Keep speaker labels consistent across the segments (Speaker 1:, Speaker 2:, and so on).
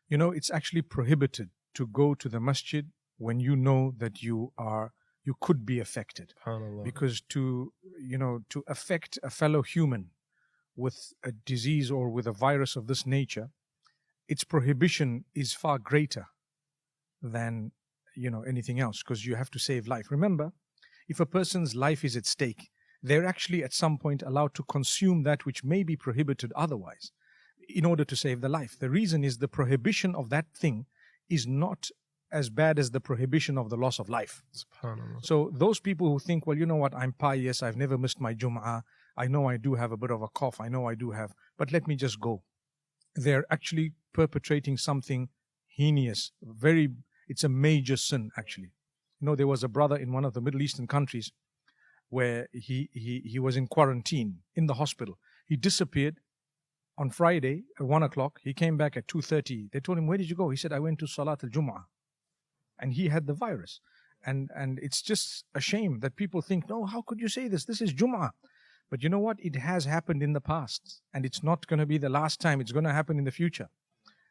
Speaker 1: You know, it's actually prohibited to go to the masjid when you know that you could be affected.
Speaker 2: SubhanAllah.
Speaker 1: Because to affect a fellow human with a disease or with a virus of this nature, its prohibition is far greater than anything else, because you have to save life. Remember, if a person's life is at stake, they're actually at some point allowed to consume that which may be prohibited otherwise in order to save the life. The reason is the prohibition of that thing is not as bad as the prohibition of the loss of life.
Speaker 2: SubhanAllah.
Speaker 1: So those people who think, well, you know what, I'm pious, I've never missed my Jum'ah, I know I do have a bit of a cough, I know I do have, but let me just go. They're actually perpetrating something heinous. It's a major sin, actually. There was a brother in one of the Middle Eastern countries where he was in quarantine in the hospital. He disappeared on Friday at 1 o'clock. He came back at 2:30. They told him, where did you go? He said, I went to Salat al-Jum'ah. And he had the virus. And it's just a shame that people think, no, how could you say this? This is Jum'ah. But you know what? It has happened in the past. And it's not going to be the last time. It's going to happen in the future.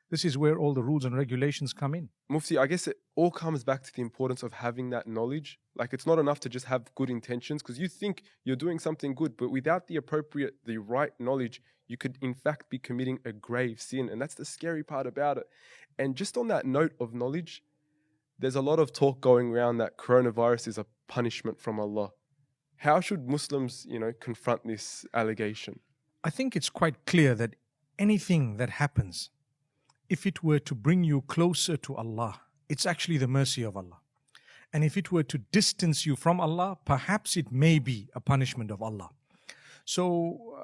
Speaker 1: This is where all the rules and regulations come in.
Speaker 2: Mufti, I guess it all comes back to the importance of having that knowledge. Like, it's not enough to just have good intentions, because you think you're doing something good, but without the right knowledge, you could in fact be committing a grave sin. And that's the scary part about it. And just on that note of knowledge, there's a lot of talk going around that coronavirus is a punishment from Allah. How should Muslims, confront this allegation?
Speaker 1: I think it's quite clear that anything that happens, if it were to bring you closer to Allah, it's actually the mercy of Allah. And if it were to distance you from Allah, perhaps it may be a punishment of Allah. So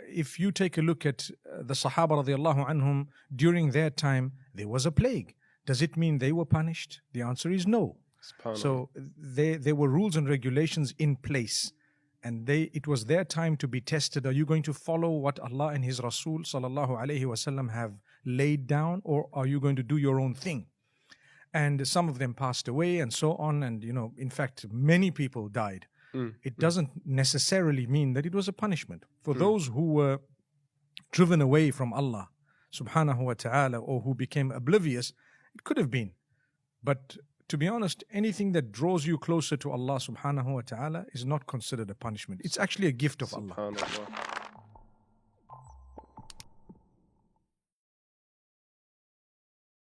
Speaker 1: if you take a look at the Sahaba radiallahu anhum, during their time, there was a plague. Does it mean they were punished? The answer is no. So there were rules and regulations in place, and it was their time to be tested. Are you going to follow what Allah and His Rasul sallallahu alaihi wasallam have laid down, or are you going to do your own thing? And some of them passed away and so on, and in fact many people died. It doesn't necessarily mean that it was a punishment. For those who were driven away from Allah subhanahu wa ta'ala, or who became oblivious, it could have been. But to be honest, anything that draws you closer to Allah subhanahu wa ta'ala is not considered a punishment. It's actually a gift of Allah.